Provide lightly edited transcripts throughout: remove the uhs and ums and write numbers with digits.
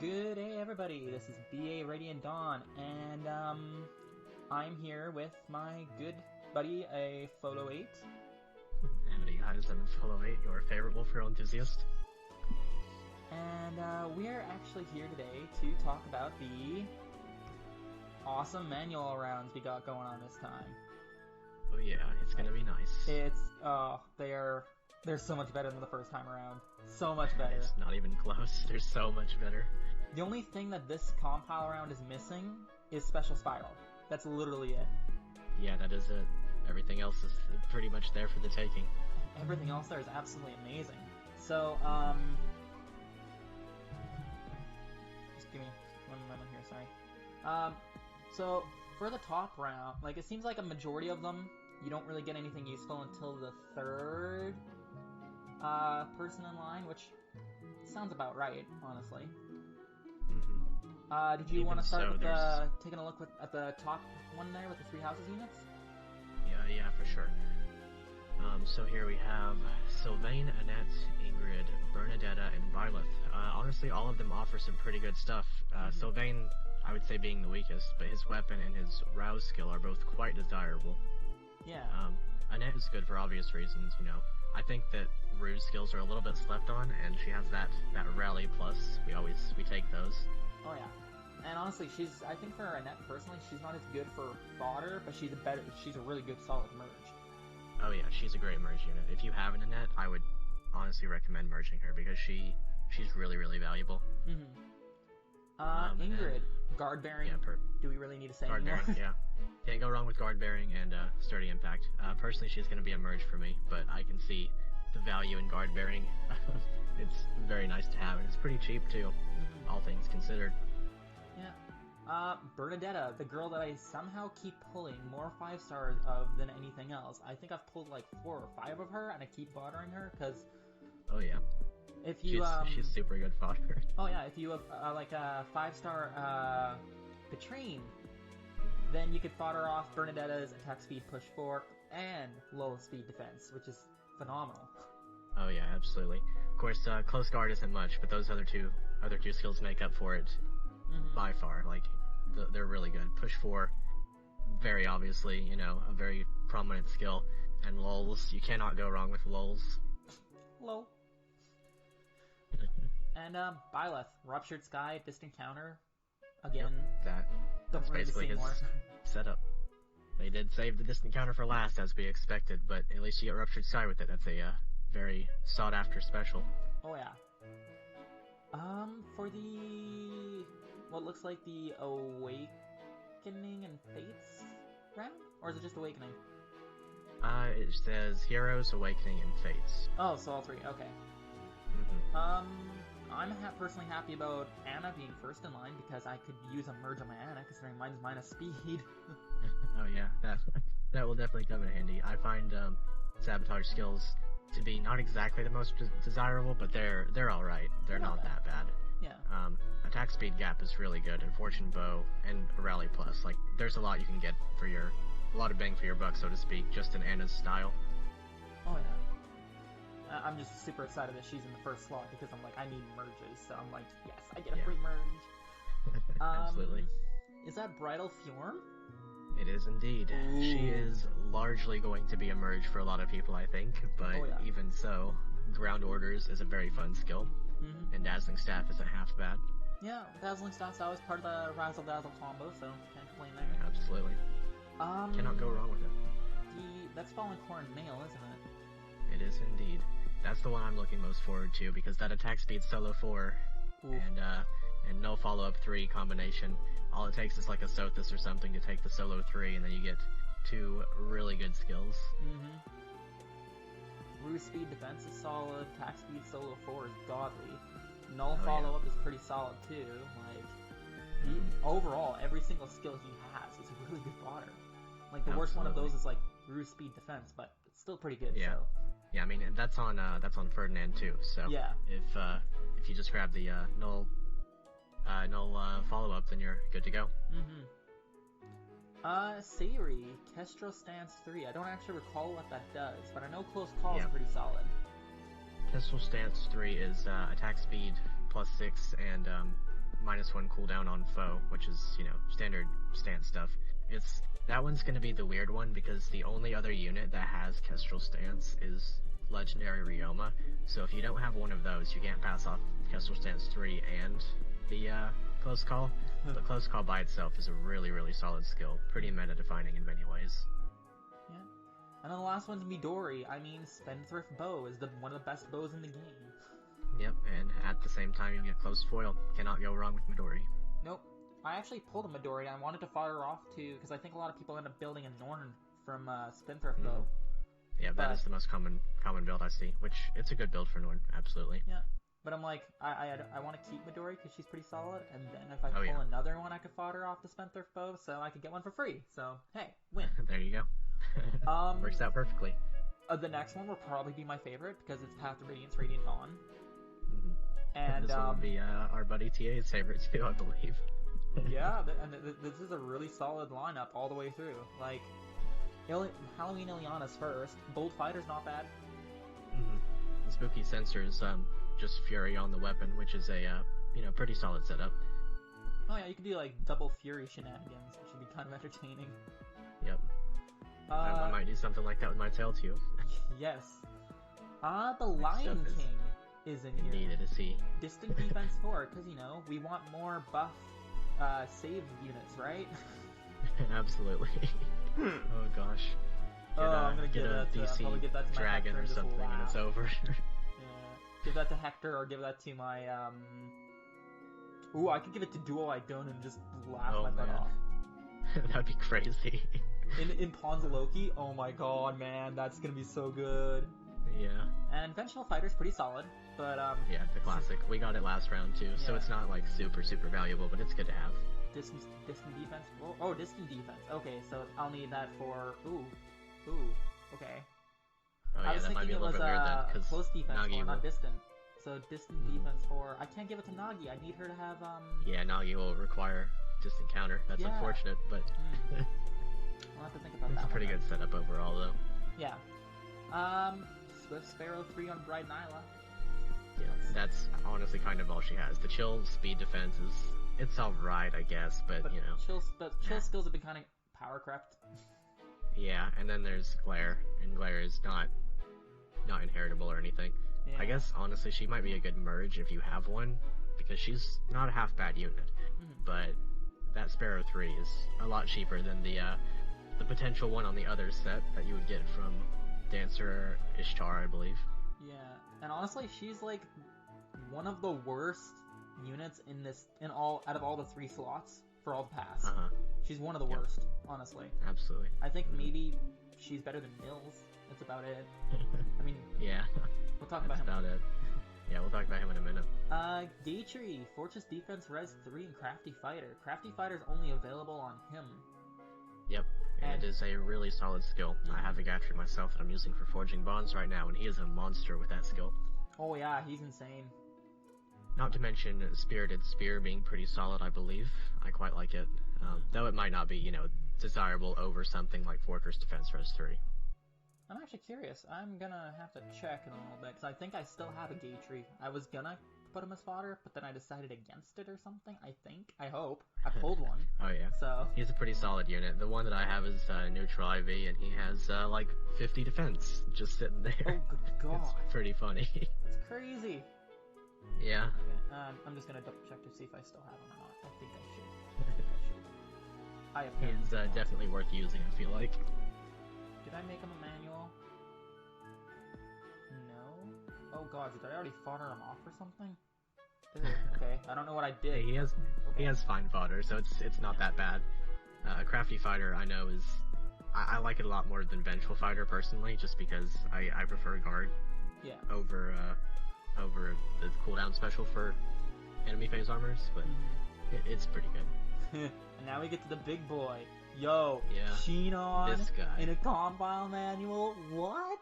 Good day, everybody. This is BA Radiant Dawn, and I'm here with my good buddy, Epholo8. Howdy guys, I'm Epholo8, your favorite Wolfgirl enthusiast. And we are actually here today to talk about the awesome manual rounds we got going on this time. Oh yeah, it's gonna be nice. They're so much better than the first time around. So much better. It's not even close. They're so much better. The only thing that this compile round is missing is Special Spiral. That's literally it. Yeah, that is it. Everything else is pretty much there for the taking. Everything else there is absolutely amazing. So, just give me one moment here, sorry. So, for the top round, like, it seems like a majority of them, you don't really get anything useful until the third person in line, which sounds about right, honestly. Mm-hmm. Did you want to start with taking a look at the top one there with the 3 houses units? Yeah, for sure. So here we have Sylvain, Annette, Ingrid, Bernadetta, and Byleth. Honestly, all of them offer some pretty good stuff. Sylvain, I would say being the weakest, but his weapon and his rouse skill are both quite desirable. Yeah. Annette is good for obvious reasons, you know. I think that Rue's skills are a little bit slept on, and she has that rally plus. We take those. Oh yeah. And honestly, I think for Annette personally, she's not as good for fodder, but she's a really good solid merge. Oh yeah, she's a great merge unit. If you have an Annette, I would honestly recommend merging her because she's really, really valuable. Ingrid, guard bearing. Yeah, do we really need to say guard anymore? bearing? Yeah, can't go wrong with guard bearing and sturdy impact. Personally, she's going to be a merge for me, but I can see the value in guard bearing. It's very nice to have, and it's pretty cheap too, all things considered. Yeah. Bernadetta, the girl that I somehow keep pulling more 5-stars of than anything else. I think I've pulled like 4 or 5 of her, and I keep bothering her because. Oh yeah. If you she's super good fodder. Oh yeah, if you have like a 5-star Petrine, then you could fodder off Bernadetta's attack speed push 4 and low speed defense, which is phenomenal. Oh yeah, absolutely. Of course, close guard isn't much, but those other two skills make up for it by far. Like they're really good. Push 4, very obviously, you know, a very prominent skill, and lulls. You cannot go wrong with lulls. Lol. And Byleth, Ruptured Sky, Distant Counter. Again, yep, that's basically his setup. They did save the Distant Counter for last, as we expected, but at least you get Ruptured Sky with it. That's a very sought-after special. Oh yeah. For what looks like the Awakening and Fates round? Or is it just Awakening? It says Heroes, Awakening, and Fates. Oh, so all 3, okay. I'm personally happy about Anna being first in line because I could use a merge on my Anna considering mine's minus speed. Oh yeah, that will definitely come in handy. I find sabotage skills to be not exactly the most desirable, but they're alright. They're not that bad. Yeah. Attack speed gap is really good, and fortune bow, and a rally plus. Like, there's a lot you can get for a lot of bang for your buck, so to speak, just in Anna's style. Oh yeah. I'm just super excited that she's in the first slot because I'm like, I need merges, so I'm like, yes, I get a free merge. Absolutely. Is that Bridal Fjorm? It is indeed. Ooh. She is largely going to be a merge for a lot of people, I think, but even so, Ground Orders is a very fun skill, and Dazzling Staff isn't half bad. Yeah, Dazzling Staff's always part of the Razzle Dazzle combo, so can't complain there. Absolutely. Cannot go wrong with it. That's Fallen Corn Nail, isn't it? It is indeed. That's the one I'm looking most forward to, because that attack speed solo 4 and no follow-up 3 combination, all it takes is like a Sothis or something to take the solo 3, and then you get 2 really good skills. Ruse speed defense is solid, attack speed solo 4 is godly. Null follow-up is pretty solid too. Like, overall, every single skill he has is a really good fodder. Like, the worst one of those is like Ruse speed defense, but it's still pretty good. Yeah. So. Yeah, I mean, that's on Ferdinand too, so yeah. If you just grab the null follow-up, then you're good to go. Sayuri, Kestrel Stance 3. I don't actually recall what that does, but I know Close Call is pretty solid. Pistol Stance 3 is attack speed +6 and -1 cooldown on foe, which is, standard stance stuff. That one's gonna be the weird one because the only other unit that has Kestrel Stance is Legendary Ryoma. So if you don't have one of those, you can't pass off Kestrel Stance 3 and the Close Call. But Close Call by itself is a really, really solid skill. Pretty meta-defining in many ways. Yeah. And then the last one's Midori. I mean, Spendthrift Bow is one of the best bows in the game. Yep, and at the same time you get Close Foil. Cannot go wrong with Midori. Nope. I actually pulled a Midori. I wanted to fire off too, because I think a lot of people end up building a Norn from Spendthrift Bow. Yeah, that is the most common build I see, which it's a good build for Norn, absolutely. Yeah. But I'm like, I want to keep Midori because she's pretty solid, and then if I pull another one, I could fodder off the Spendthrift Bow, so I could get one for free. So, hey, win. There you go. Works out perfectly. The next one will probably be my favorite because it's Path to Radiance, Radiant Dawn. Mm-hmm. And this one would be our buddy TA's favorite too, I believe. Yeah, and this is a really solid lineup all the way through. Like, Halloween Ileana's first. Bold Fighter's not bad. Mm-hmm. The Spooky Censor's just Fury on the weapon, which is a pretty solid setup. Oh yeah, you could do like double Fury shenanigans, which would be kind of entertaining. Yep. I might do something like that with my tail too. Yes. The Lion King is in here. Indeed, to see. Distant Defense 4, because we want more buff save units, right? Absolutely. Oh gosh. I'm gonna get a DC get that to dragon or something and it's over. Yeah. Give that to Hector or give that to my Ooh, I could give it to Duo Idon and just laugh my butt off. That'd be crazy. In Ponzaloki, oh my god, man, that's gonna be so good. Yeah. And Conventional Fighter's pretty solid, but yeah, the classic. We got it last round too, so it's not like super valuable, but it's good to have. Distant defense. Oh, distant defense. Okay, so I'll need that for. Ooh. Okay. Oh yeah, I was that might thinking be a little bit weird then, because close defense Nagi for, not distant. So distant defense for. I can't give it to Nagi. I need her to have Yeah, Nagi will require distant counter. That's unfortunate, but. I'll have to think about that. It's a pretty good setup overall, though. Yeah. Swift Sparrow 3 on Bride Nyla. Yeah, that's honestly kind of all she has. The chill speed defense it's alright, I guess, but chill skills have been kind of power crept. Yeah, and then there's Glare, and Glare is not inheritable or anything. Yeah. I guess honestly she might be a good merge if you have one, because she's not a half bad unit. But that Sparrow 3 is a lot cheaper than the potential one on the other set that you would get from Dancer Ishtar, I believe. Yeah, and honestly, she's like one of the worst units out of all the 3 slots for all the paths. She's one of the worst, honestly. Absolutely. I think maybe she's better than Mills. That's about it. I mean, yeah. We'll talk about him. That's about it. Yeah, we'll talk about him in a minute. Gatry, Fortress Defense Res 3 and Crafty Fighter. Crafty Fighter's only available on him. Yep. And it is a really solid skill. I have a Gatry myself that I'm using for forging bonds right now, and he is a monster with that skill. Oh yeah, he's insane. Not to mention Spirited Spear being pretty solid, I believe. I quite like it. Though it might not be, desirable over something like Fortress Defense Res 3. I'm actually curious. I'm gonna have to check in a little bit, because I think I still have a Gatry. I was gonna put him as fodder, but then I decided against it or something, I hope. I pulled one. Oh yeah. So he's a pretty solid unit. The one that I have is neutral IV, and he has like 50 defense just sitting there. Oh good god. It's pretty funny. It's crazy. Yeah. Okay, I'm just gonna double check to see if I still have him or not. I think I should. I have him. He's definitely worth using, I feel like. Did I make him a manual? No. Oh god, did I already fodder him off or something? Ew, okay, I don't know what I did. He has fine fodder, so it's not that bad. Crafty Fighter, I know, is I like it a lot more than Vengeful Fighter personally, just because I prefer guard. Yeah. Over the cooldown special for enemy phase armors, but it's pretty good. And now we get to the big boy. Yo, yeah, Shinon this guy in a compile manual. What?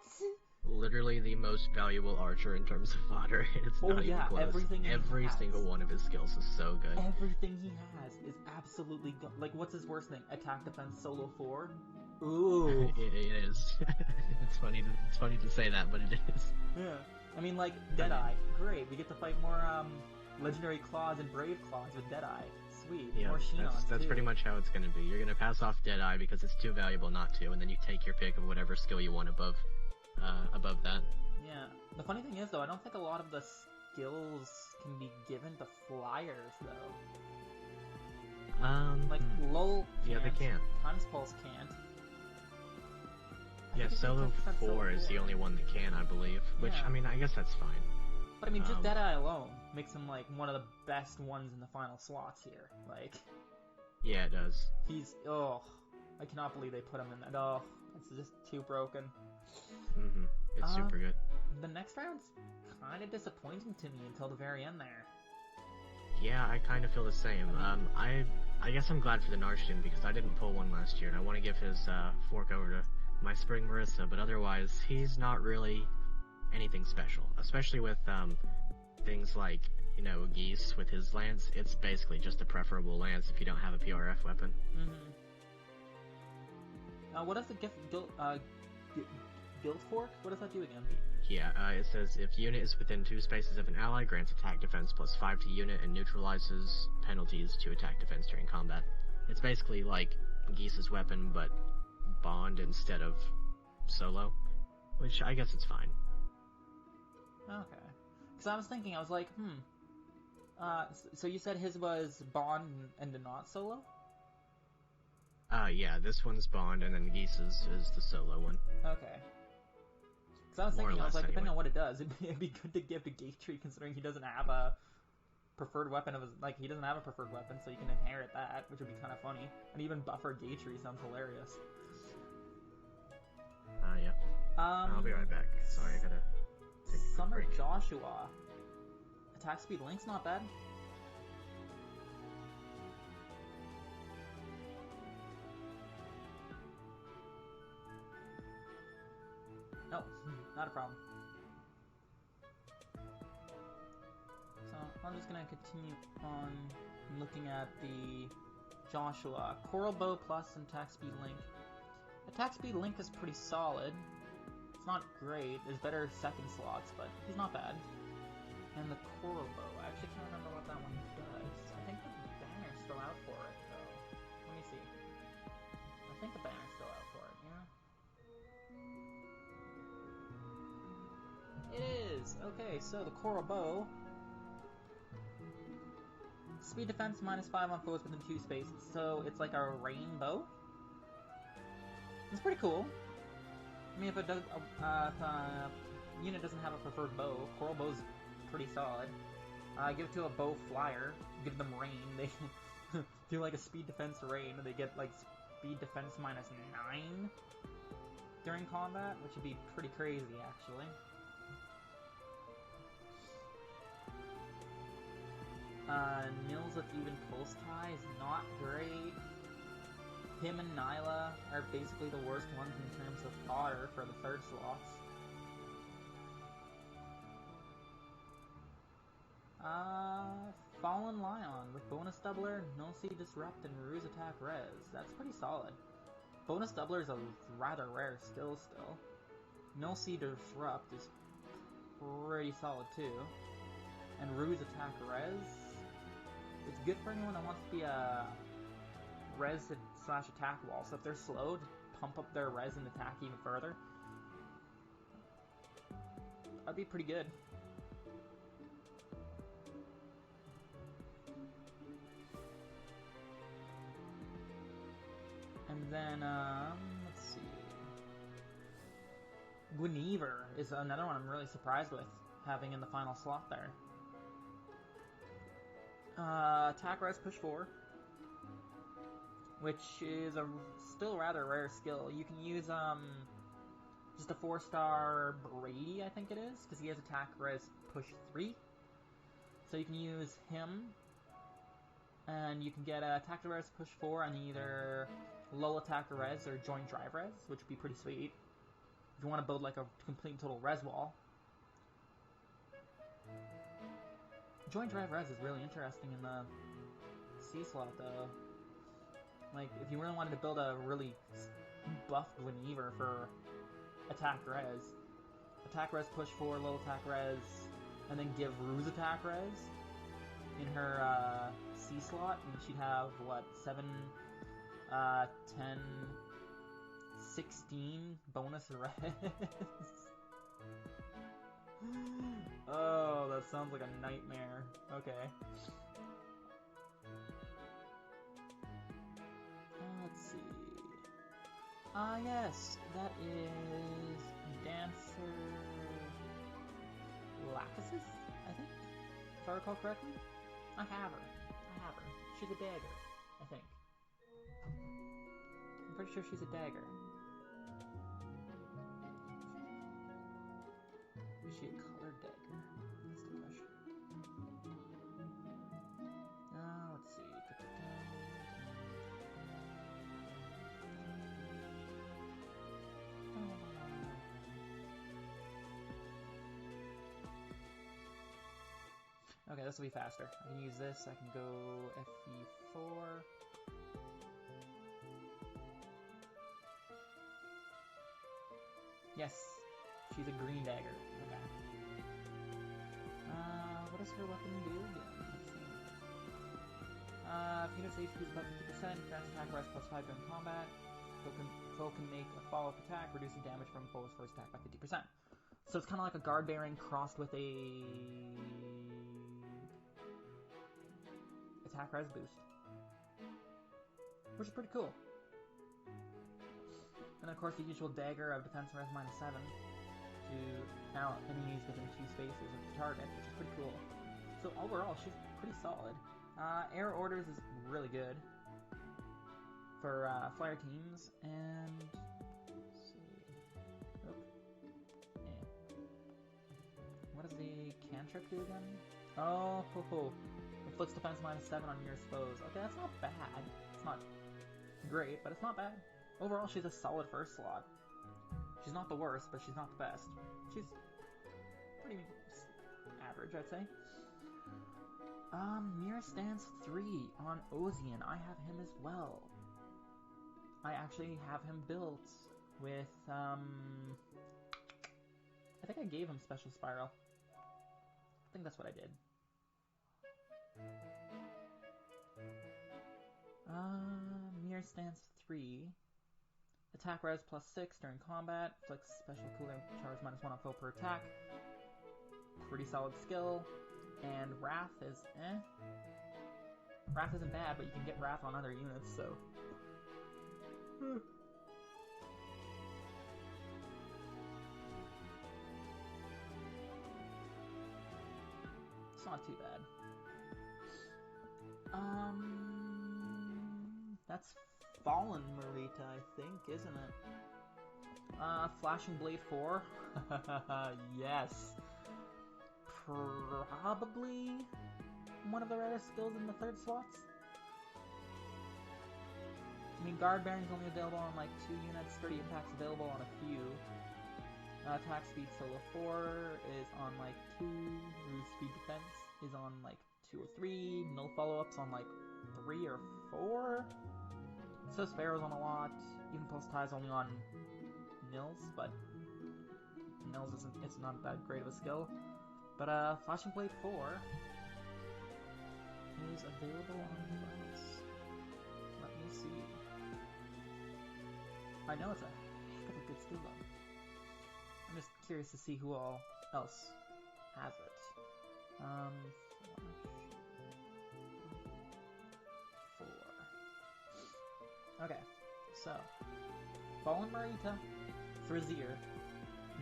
Literally the most valuable archer in terms of fodder. It's not even close. Every single one of his skills is so good. Everything he has is absolutely good. Like, what's his worst thing? Attack, defense, solo 4? Ooh. It is. It's funny to say that, but it is. Yeah. I mean, like, Deadeye. Great, we get to fight more, Legendary Claws and Brave Claws with Deadeye. Sweet. Yeah, More Shinons, that's too. pretty much how it's gonna be. You're gonna pass off Deadeye because it's too valuable not to, and then you take your pick of whatever skill you want above that. Yeah. The funny thing is, though, I don't think a lot of the skills can be given to flyers, though. Like, Lull can't. Yeah, they can. Times Pulse can't. Yeah, Solo 4 is the only one that can, I believe. Which, Yeah. I mean, I guess that's fine. But I mean, just Deadeye alone makes him, like, one of the best ones in the final slots here. Like, Yeah, it does. he's, oh, I cannot believe they put him in that. Oh, it's just too broken. It's super good. The next round's kind of disappointing to me until the very end there. Yeah, I kind of feel the same. I guess I'm glad for the Narshin because I didn't pull one last year, and I want to give his fork over to my Spring Marissa, but otherwise, he's not really anything special. Especially with things like, you know, Geese with his lance. It's basically just a preferable lance if you don't have a PRF weapon. What does the Guild Fork? What does that do again? Yeah, it says if unit is within 2 spaces of an ally, grants attack defense plus 5 to unit and neutralizes penalties to attack defense during combat. It's basically like Geese's weapon, but bond instead of solo, which I guess it's fine. Okay. Because I was thinking, I was like, so you said his was bond and not solo? Yeah, this one's bond, and then Geese's is the solo one. Okay. Because I was thinking, I was like, depending on what it does, it'd be good to give to Gatetree, considering he doesn't have a preferred weapon of his, like, he doesn't have a preferred weapon, so you can inherit that, which would be kind of funny. And even buffer Gatetree sounds hilarious. Yeah. I'll be right back. Sorry, I gotta take a Summer break. Joshua. Attack speed link's not bad. No, not a problem. So, I'm just gonna continue on looking at the Joshua. Coral Bow Plus and Attack Speed Link. Attack Speed Link is pretty solid. It's not great. There's better second slots, but he's not bad. And the Coral Bow. I actually can't remember what that one does. I think the banner's still out for it, though. Let me see. I think the banner's still out for it, yeah? It is! Okay, so the Coral Bow. Speed defense -5 on foes within 2 spaces, so it's like a rainbow. It's pretty cool. I mean, if it does, if a unit doesn't have a preferred bow, Coral Bow's pretty solid. Give it to a bow flyer, give them rain, they do like a speed defense rain, and they get like speed defense -9 during combat, which would be pretty crazy, actually. Nils with even pulse tie is not great. Him and Nyla are basically the worst ones in terms of fodder for the third slots. Fallen Lion with bonus doubler, no-see disrupt, and ruse attack res. That's pretty solid. Bonus doubler is a rather rare skill still. No-see disrupt is pretty solid too. And ruse attack res. It's good for anyone that wants to be a res / attack wall. So if they're slowed, pump up their res and attack even further. That'd be pretty good. And then, let's see. Guinevere is another one I'm really surprised with having in the final slot there. Attack res push 4, which is a still rather rare skill. You can use just a 4-star Brady, I think it is, because he has attack res push 3. So you can use him, and you can get attack res push 4 on either low attack res or joint drive res, which would be pretty sweet if you want to build like a complete and total res wall. Joint drive res is really interesting in the C slot, though. Like, if you really wanted to build a really buff Guinevere for attack res, attack res push 4, low attack res, and then give Ruse attack res in her C slot, and she'd have, what, 7, 10, 16 bonus res. Oh, that sounds like a nightmare. Okay. Let's see. Yes, that is Dancer Lachesis, I think, if I recall correctly. I have her. She's a dagger, I think. I'm pretty sure she's a dagger. Is she a colored dagger? That's the question. Let's see. Okay, this will be faster. I can use this. I can go Fe4. Yes, she's a green dagger. Okay. What does her weapon do again? Let's see. If unit's HP is above 50%, grants attack res plus 5 during combat. Foe can make a follow-up attack, reducing damage from foe's first attack by 50%. So it's kind of like a guard bearing crossed with a attack res boost, which is pretty cool. And of course the usual dagger of defense res -7 to now enemies within 2 spaces of the target, which is pretty cool. So overall, she's pretty solid. Air orders is really good for flyer teams, and let's see. What does the cantrip do again? Oh, inflicts defense -7 on your foes. Okay, that's not bad. It's not great, but it's not bad. Overall, she's a solid first slot. She's not the worst, but she's not the best. She's pretty average, I'd say. Mirror Stance 3 on Ozian. I have him as well. I actually have him built with, I think I gave him Special Spiral. I think that's what I did. Mirror Stance 3. Attack res +6 during combat. Inflicts special cooler charge -1 on foe per attack. Pretty solid skill. And Wrath is Wrath isn't bad, but you can get Wrath on other units, so. It's not too bad. That's Fallen Marita, I think, isn't it? Flashing Blade 4? Yes. Probably one of the rarest skills in the 3rd slots. I mean, Guard Bearing's only available on like 2 units, sturdy impact's available on a few. Attack speed solo 4 is on like 2, Ruse speed defense is on like 2 or 3, no follow-ups on like 3 or 4. So Sparrow's on a lot, even Post Tie's only on Nils, but Nils it's not that great of a skill. But Flashing Blade 4 is available on who else? Let me see. I know it's a heck of a good skill though. I'm just curious to see who all else has it. Okay, so Fallen Marita, Frazier,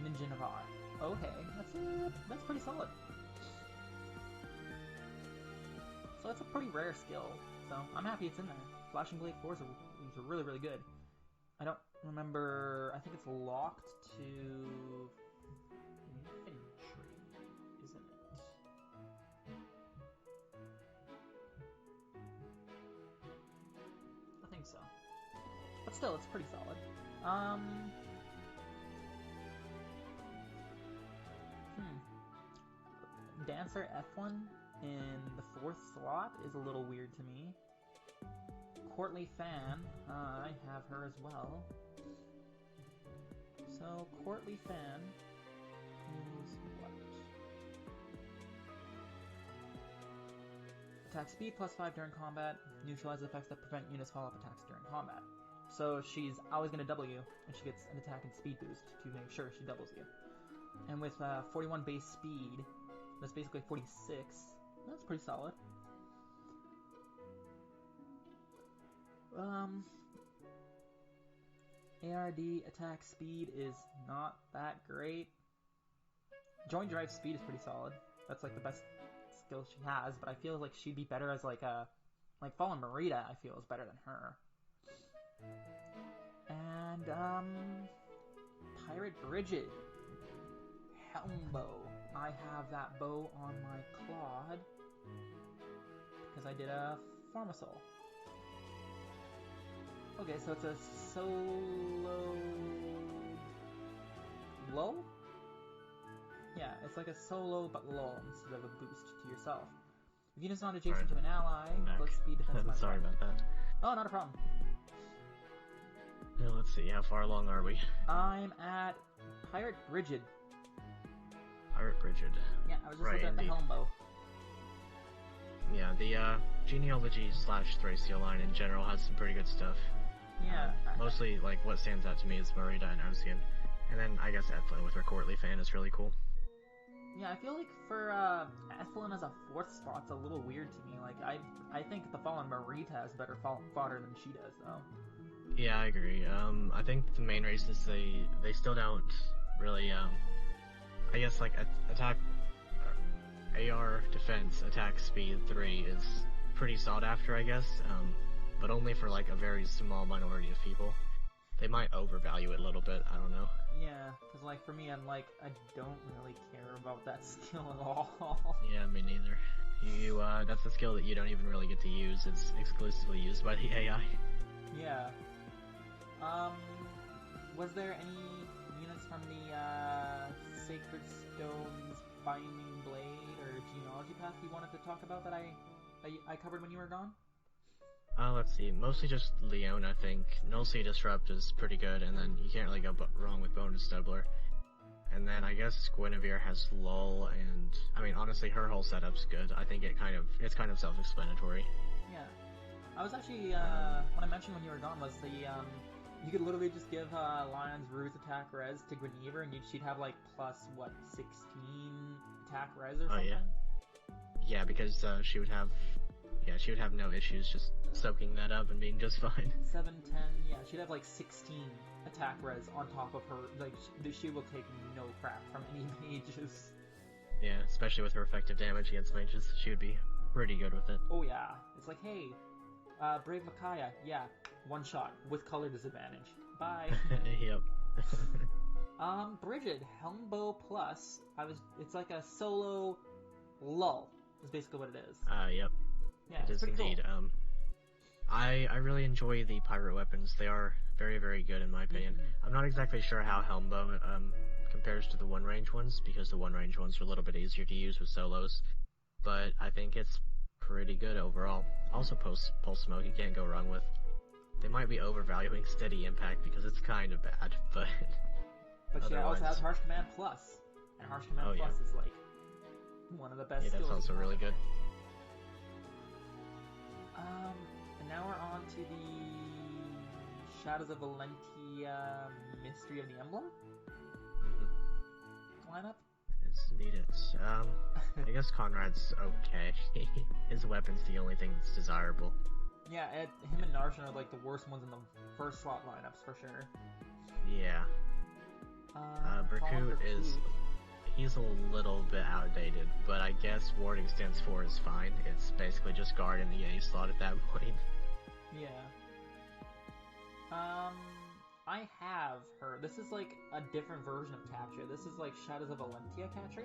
Ninja Navarre. Okay, that's pretty solid. So it's a pretty rare skill, so I'm happy it's in there. Flashing Blade 4 is really, really good. I don't remember, I think it's locked to infantry, isn't it? I think so. But still, it's pretty solid. Dancer F1 in the 4th slot is a little weird to me. Courtly Fan, I have her as well. So, Courtly Fan attack speed +5 during combat, neutralize effects that prevent units follow-up attacks during combat. So she's always going to double you, and she gets an attack and speed boost to make sure she doubles you. And with 41 base speed, that's basically 46. That's pretty solid. ARD attack speed is not that great. Joint drive speed is pretty solid. That's like the best skill she has, but I feel like she'd be better as like Fallen Marita, I feel, is better than her. And Pirate Bridget. Helm bow. I have that bow on my Claude because I did a Pharmasol. Okay, so it's a solo low? Yeah, it's like a solo but low instead of a boost to yourself. If unit's not adjacent to an ally, plus speed defense. Sorry about that. Oh, not a problem. Now let's see, how far along are we? I'm at Pirate Bridget. Pirate Bridget. Yeah, I was just looking at the helm bow. Yeah, the genealogy/Thracia line in general has some pretty good stuff. Yeah. Mostly, like, what stands out to me is Marita and Ocean. And then, I guess, Ephelo with her courtly fan is really cool. Yeah, I feel like for Ephelo as a 4th spot's a little weird to me. Like, I think the Fallen Marita has better fodder than she does, though. Yeah, I agree. I think the main reason is they still don't really, I guess, like, attack... AR defense attack speed 3 is pretty sought after, I guess, but only for like a very small minority of people. They might overvalue it a little bit, I don't know. Yeah, because like for me, I'm like, I don't really care about that skill at all. Yeah, me neither. You that's a skill that you don't even really get to use. It's exclusively used by the AI. Yeah. Was there any units from the Sacred Stones Binding Blade or Genealogy Path you wanted to talk about that I covered when you were gone? Let's see. Mostly just Leon, I think. Null Sea Disrupt is pretty good, and then you can't really go wrong with Bonus Doubler. And then I guess Guinevere has Lull, and I mean honestly, her whole setup's good. I think it's kind of self-explanatory. Yeah. I was actually what I mentioned when you were gone was the you could literally just give Lion's Ruse attack res to Guinevere, and she'd have like plus what 16 attack res or something. Yeah, because she would have no issues just soaking that up and being just fine. 7, 10, yeah, she'd have like 16 attack res on top of her. Like she will take no crap from any mages. Yeah, especially with her effective damage against mages, she would be pretty good with it. Oh yeah, it's like, hey, Brave Micaiah, yeah, one shot with color disadvantage. Bye. Yep. Bridget, Helmbow Plus. It's like a solo lull. Is basically what it is. Yep. Yeah, it is indeed. Cool. I really enjoy the pirate weapons. They are very, very good in my opinion. Mm-hmm. I'm not exactly sure how Helmbow compares to the one-range ones, because the one-range ones are a little bit easier to use with solos. But I think it's pretty good overall. Also, Pulse Smoke you can't go wrong with. They might be overvaluing Steady Impact because it's kind of bad, but... But she also has Harsh Command Plus. And Harsh Command Plus is like one of the best skills. Yeah, that's also really good. And now we're on to the Shadows of Valentia Mystery of the Emblem lineup. It's needed. I guess Conrad's okay. His weapon's the only thing that's desirable. Yeah, him and Narshan are like the worst ones in the first slot lineups for sure. Yeah. Berkut he's a little bit outdated, but I guess Ward Extends 4 is fine. It's basically just guard in the A slot at that point. Yeah. I have her. This is like a different version of Catria. This is like Shadows of Valentia Catria?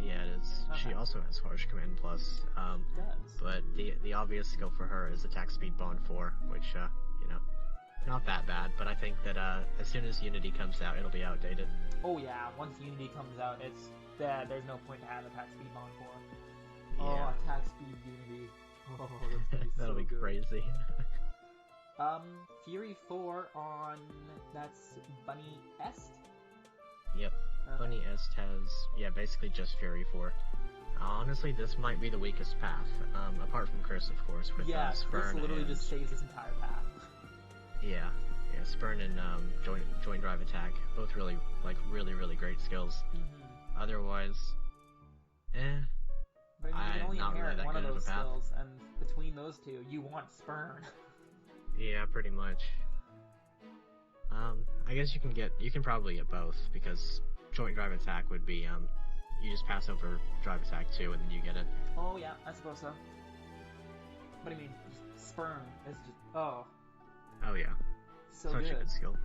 Yeah, it is. Okay. She also has Harsh Command Plus. Does. But the obvious skill for her is Attack Speed Bond 4, which, not that bad, but I think that as soon as Unity comes out, it'll be outdated. Oh yeah, once Unity comes out, it's there's no point to have Attack Speed Bond 4. Yeah. Oh, Attack Speed Unity. Oh, that's gonna be that'll so be good. Crazy. Fury 4 on, that's Bunny Est? Yep. Bunny Est has, basically just Fury 4. Honestly, this might be the weakest path, apart from Chris, of course, with Yeah, Spurn Chris literally and... just saves this entire path. Yeah, Spurn and joint drive attack, both really great skills. Mm-hmm. Otherwise, But I mean, you can only not really inherit that one of good of a those path. skills, and between those two, you want Spurn. Yeah, pretty much. I guess you can probably get both, because joint drive attack would be, you just pass over drive attack 2 and then you get it. Oh yeah, I suppose so. But I mean, Spurn is just, oh. Oh yeah. So Such a good skill.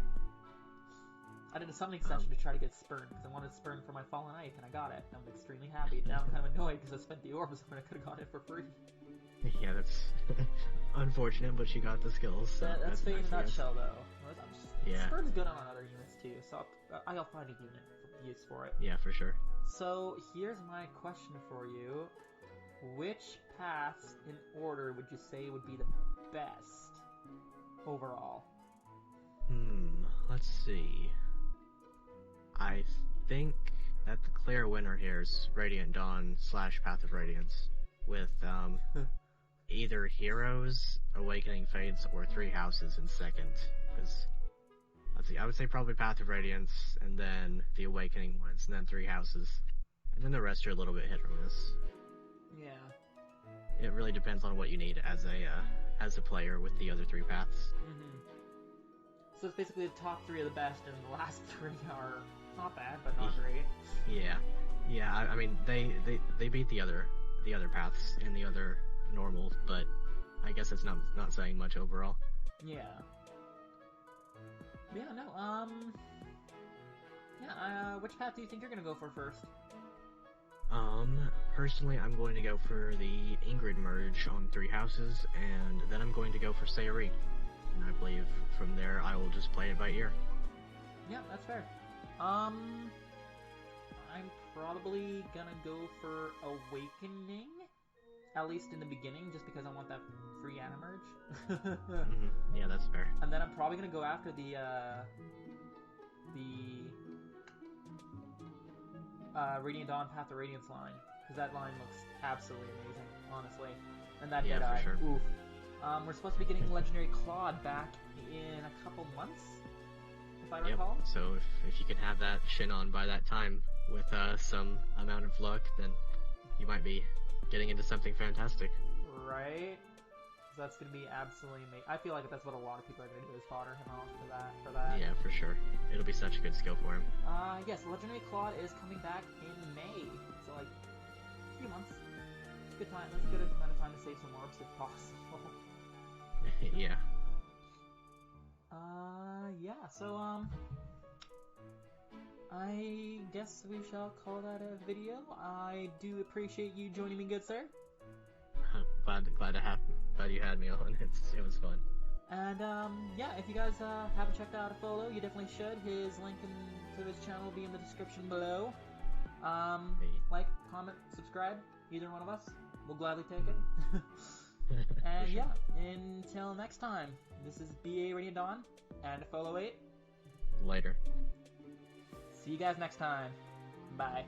I did a summoning session to try to get Spurn, because I wanted Spurn for my Fallen Knight, and I got it. I'm extremely happy. Now I'm kind of annoyed, because I spent the orbs when I could have gotten it for free. Yeah, that's unfortunate, but you got the skills. So that's fate in a nice, nutshell, though. Yeah. Spurn's good on other units, too, so I'll find a use for it. Yeah, for sure. So, here's my question for you. Which paths in order would you say would be the best overall? Let's see. I think that the clear winner here is Radiant Dawn / Path of Radiance, with either Heroes, Awakening Fates, or 3 Houses in second. Because, let's see, I would say probably Path of Radiance, and then the Awakening ones, and then 3 Houses. And then the rest are a little bit hit or miss. Yeah. It really depends on what you need as a player with the other 3 paths. Mm-hmm. So it's basically the top 3 are the best, and the last 3 are not bad, but not great. Yeah. I mean, they beat the other paths and the other normal, but I guess it's not saying much overall. Yeah. Yeah. No. Yeah. Which path do you think you're gonna go for first? Personally, I'm going to go for the Ingrid merge on 3 houses, and then I'm going to go for Sayuri. And I believe from there I will just play it by ear. Yeah, that's fair. I'm probably gonna go for Awakening, at least in the beginning, just because I want that free Animerge. Yeah, that's fair. And then I'm probably gonna go after the Radiant Dawn Path of Radiance line, because that line looks absolutely amazing, honestly. And that Deadeye, for sure. Oof. We're supposed to be getting Legendary Claude back in a couple months, if I recall. So if you can have that Shinon by that time with some amount of luck, then you might be getting into something fantastic. Right? So that's going to be absolutely amazing. I feel like that's what a lot of people are going to do, is fodder him off for that. Yeah, for sure. It'll be such a good skill for him. Yes, Legendary Claude is coming back in May. So, like, a few months. It's a good time. That's a good amount of time to save some orbs if possible. Yeah. Yeah, so, I guess we shall call that a video. I do appreciate you joining me, good sir. Glad you had me on. It was fun. And yeah, if you guys haven't checked out Epholo, you definitely should. His link to his channel will be in the description below. Like, comment, subscribe, either one of us. We'll gladly take it. And sure. Yeah, until next time, this is BA Radiant Dawn and Epholo8. Later. See you guys next time. Bye.